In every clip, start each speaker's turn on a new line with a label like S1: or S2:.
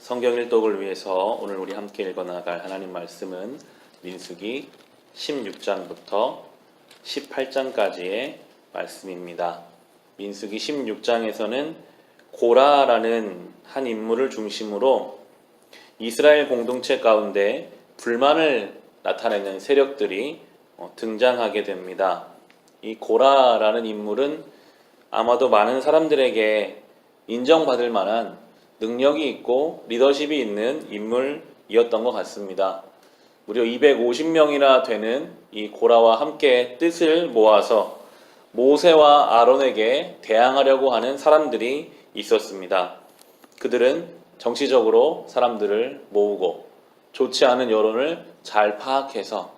S1: 성경 일독을 위해서 오늘 우리 함께 읽어나갈 하나님 말씀은 민수기 16장부터 18장까지의 말씀입니다. 민수기 16장에서는 고라라는 한 인물을 중심으로 이스라엘 공동체 가운데 불만을 나타내는 세력들이 등장하게 됩니다. 이 고라라는 인물은 아마도 많은 사람들에게 인정받을 만한 능력이 있고 리더십이 있는 인물이었던 것 같습니다. 무려 250명이나 되는 이 고라와 함께 뜻을 모아서 모세와 아론에게 대항하려고 하는 사람들이 있었습니다. 그들은 정치적으로 사람들을 모으고 좋지 않은 여론을 잘 파악해서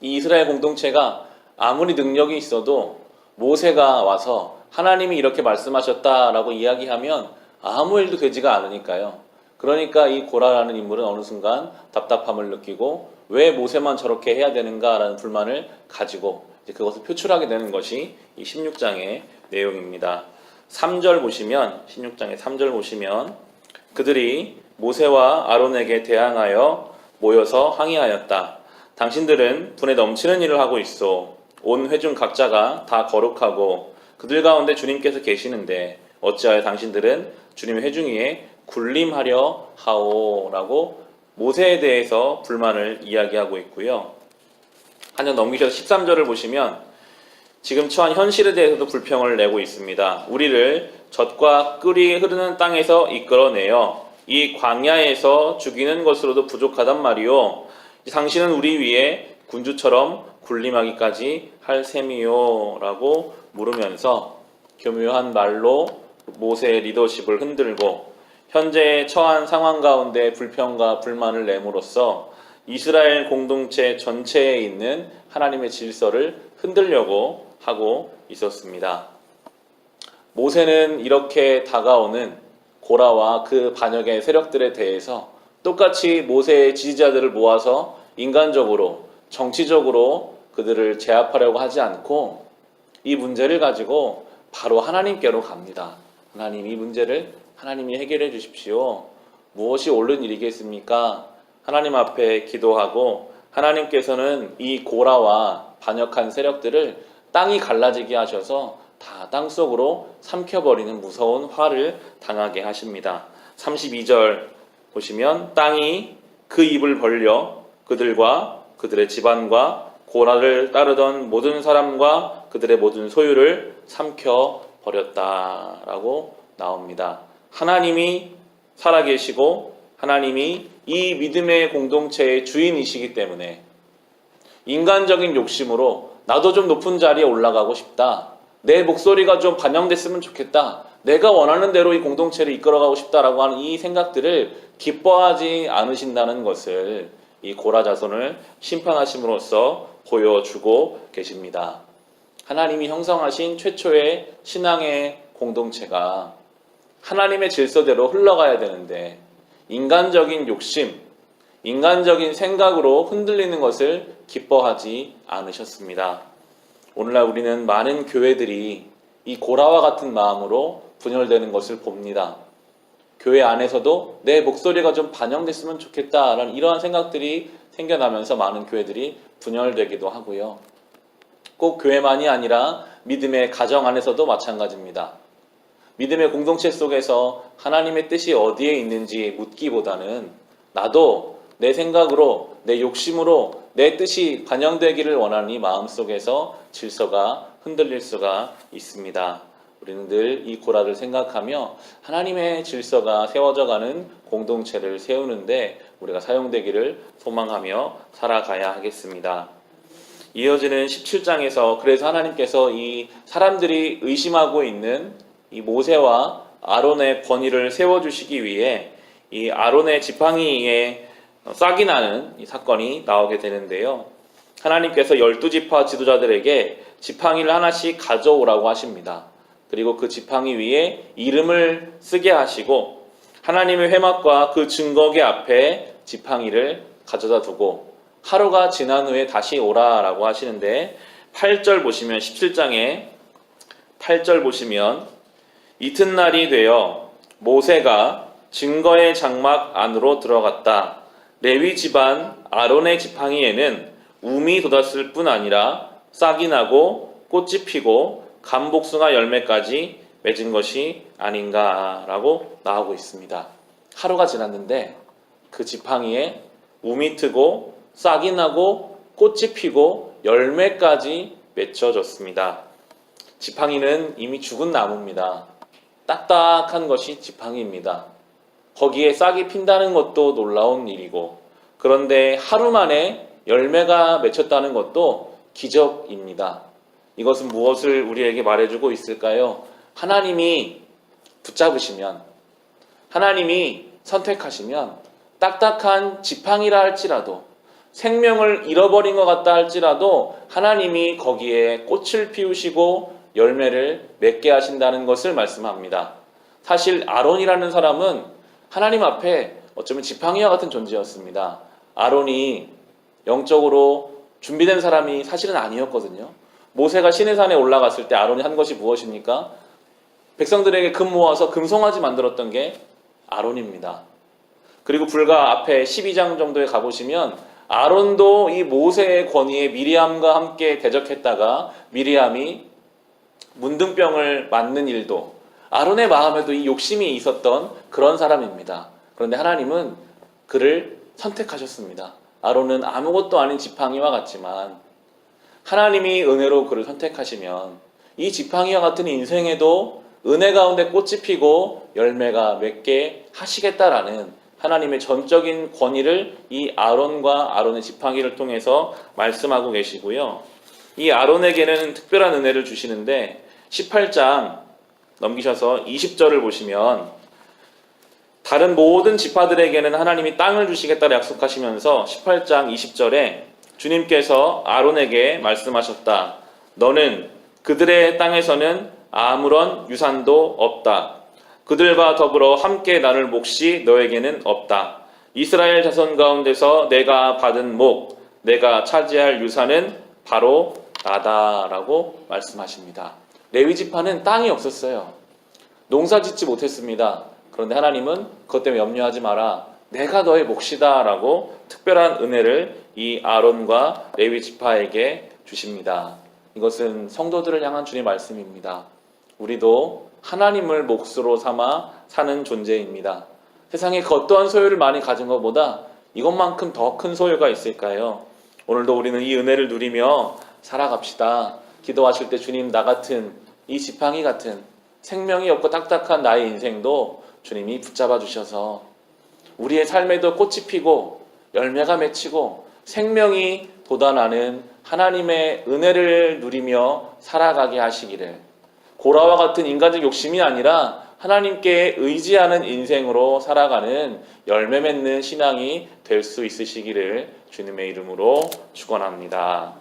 S1: 이 이스라엘 공동체가 아무리 능력이 있어도 모세가 와서 하나님이 이렇게 말씀하셨다라고 이야기하면 아무 일도 되지가 않으니까요. 그러니까 이 고라라는 인물은 어느 순간 답답함을 느끼고 왜 모세만 저렇게 해야 되는가라는 불만을 가지고 이제 그것을 표출하게 되는 것이 이 16장의 내용입니다. 3절 보시면 16장의 3절 보시면 그들이 모세와 아론에게 대항하여 모여서 항의하였다. 당신들은 분에 넘치는 일을 하고 있어. 온 회중 각자가 다 거룩하고 그들 가운데 주님께서 계시는데 어찌하여 당신들은 주님의 회중 위에 군림하려 하오라고 모세에 대해서 불만을 이야기하고 있고요. 한 장 넘기셔서 13절을 보시면 지금 처한 현실에 대해서도 불평을 내고 있습니다. 우리를 젖과 꿀이 흐르는 땅에서 이끌어내어 이 광야에서 죽이는 것으로도 부족하단 말이오. 당신은 우리 위에 군주처럼 군림하기까지 할 셈이요 라고 물으면서 교묘한 말로 모세의 리더십을 흔들고 현재 처한 상황 가운데 불평과 불만을 내므로써 이스라엘 공동체 전체에 있는 하나님의 질서를 흔들려고 하고 있었습니다. 모세는 이렇게 다가오는 고라와 그 반역의 세력들에 대해서 똑같이 모세의 지지자들을 모아서 인간적으로 정치적으로 그들을 제압하려고 하지 않고 이 문제를 가지고 바로 하나님께로 갑니다. 하나님, 이 문제를 하나님이 해결해 주십시오. 무엇이 옳은 일이겠습니까? 하나님 앞에 기도하고 하나님께서는 이 고라와 반역한 세력들을 땅이 갈라지게 하셔서 다 땅속으로 삼켜버리는 무서운 화를 당하게 하십니다. 32절 보시면 땅이 그 입을 벌려 그들과 그들의 집안과 고라를 따르던 모든 사람과 그들의 모든 소유를 삼켜버렸다라고 나옵니다. 하나님이 살아계시고 하나님이 이 믿음의 공동체의 주인이시기 때문에 인간적인 욕심으로 나도 좀 높은 자리에 올라가고 싶다. 내 목소리가 좀 반영됐으면 좋겠다. 내가 원하는 대로 이 공동체를 이끌어가고 싶다라고 하는 이 생각들을 기뻐하지 않으신다는 것을 이 고라 자손을 심판하심으로써 보여주고 계십니다. 하나님이 형성하신 최초의 신앙의 공동체가 하나님의 질서대로 흘러가야 되는데 인간적인 욕심, 인간적인 생각으로 흔들리는 것을 기뻐하지 않으셨습니다. 오늘날 우리는 많은 교회들이 이 고라와 같은 마음으로 분열되는 것을 봅니다. 교회 안에서도 내 목소리가 좀 반영됐으면 좋겠다라는 이러한 생각들이 생겨나면서 많은 교회들이 분열되기도 하고요. 꼭 교회만이 아니라 믿음의 가정 안에서도 마찬가지입니다. 믿음의 공동체 속에서 하나님의 뜻이 어디에 있는지 묻기보다는 나도 내 생각으로, 내 욕심으로 내 뜻이 반영되기를 원하는 이 마음속에서 질서가 흔들릴 수가 있습니다. 우리는 늘 이 고라를 생각하며 하나님의 질서가 세워져가는 공동체를 세우는데 우리가 사용되기를 소망하며 살아가야 하겠습니다. 이어지는 17장에서 그래서 하나님께서 이 사람들이 의심하고 있는 이 모세와 아론의 권위를 세워주시기 위해 이 아론의 지팡이에 싹이 나는 이 사건이 나오게 되는데요. 하나님께서 12지파 지도자들에게 지팡이를 하나씩 가져오라고 하십니다. 그리고 그 지팡이 위에 이름을 쓰게 하시고 하나님의 회막과 그 증거계 앞에 지팡이를 가져다 두고 하루가 지난 후에 다시 오라라고 하시는데 8절 보시면 17장에 8절 보시면 이튿날이 되어 모세가 증거의 장막 안으로 들어갔다. 레위 집안 아론의 지팡이에는 움이 돋았을 뿐 아니라 싹이 나고 꽃이 피고 감복숭아 열매까지 맺은 것이 아닌가라고 나오고 있습니다. 하루가 지났는데 그 지팡이에 움이 트고 싹이 나고 꽃이 피고 열매까지 맺혀졌습니다. 지팡이는 이미 죽은 나무입니다. 딱딱한 것이 지팡이입니다. 거기에 싹이 핀다는 것도 놀라운 일이고, 그런데 하루 만에 열매가 맺혔다는 것도 기적입니다. 이것은 무엇을 우리에게 말해주고 있을까요? 하나님이 붙잡으시면, 하나님이 선택하시면 딱딱한 지팡이라 할지라도, 생명을 잃어버린 것 같다 할지라도 하나님이 거기에 꽃을 피우시고 열매를 맺게 하신다는 것을 말씀합니다. 사실 아론이라는 사람은 하나님 앞에 어쩌면 지팡이와 같은 존재였습니다. 아론이 영적으로 준비된 사람이 사실은 아니었거든요. 모세가 시내산에 올라갔을 때 아론이 한 것이 무엇입니까? 백성들에게 금 모아서 금송아지 만들었던 게 아론입니다. 그리고 불과 앞에 12장 정도에 가보시면 아론도 이 모세의 권위에 미리암과 함께 대적했다가 미리암이 문둥병을 맞는 일도, 아론의 마음에도 이 욕심이 있었던 그런 사람입니다. 그런데 하나님은 그를 선택하셨습니다. 아론은 아무것도 아닌 지팡이와 같지만 하나님이 은혜로 그를 선택하시면 이 지팡이와 같은 인생에도 은혜 가운데 꽃이 피고 열매가 맺게 하시겠다라는 하나님의 전적인 권위를 이 아론과 아론의 지팡이를 통해서 말씀하고 계시고요. 이 아론에게는 특별한 은혜를 주시는데 18장 넘기셔서 20절을 보시면 다른 모든 지파들에게는 하나님이 땅을 주시겠다고 약속하시면서 18장 20절에 주님께서 아론에게 말씀하셨다. 너는 그들의 땅에서는 아무런 유산도 없다. 그들과 더불어 함께 나눌 몫이 너에게는 없다. 이스라엘 자손 가운데서 내가 받은 목, 내가 차지할 유산은 바로 나다라고 말씀하십니다. 레위 지파는 땅이 없었어요. 농사 짓지 못했습니다. 그런데 하나님은 그것 때문에 염려하지 마라. 내가 너의 몫이다 라고 특별한 은혜를 이 아론과 레위 지파에게 주십니다. 이것은 성도들을 향한 주님의 말씀입니다. 우리도 하나님을 몫으로 삼아 사는 존재입니다. 세상에 그 어떠한 소유를 많이 가진 것보다 이것만큼 더 큰 소유가 있을까요? 오늘도 우리는 이 은혜를 누리며 살아갑시다. 기도하실 때 주님, 나 같은 이 지팡이 같은 생명이 없고 딱딱한 나의 인생도 주님이 붙잡아 주셔서 우리의 삶에도 꽃이 피고 열매가 맺히고 생명이 돋아나는 하나님의 은혜를 누리며 살아가게 하시기를, 고라와 같은 인간적 욕심이 아니라 하나님께 의지하는 인생으로 살아가는 열매 맺는 신앙이 될 수 있으시기를 주님의 이름으로 축원합니다.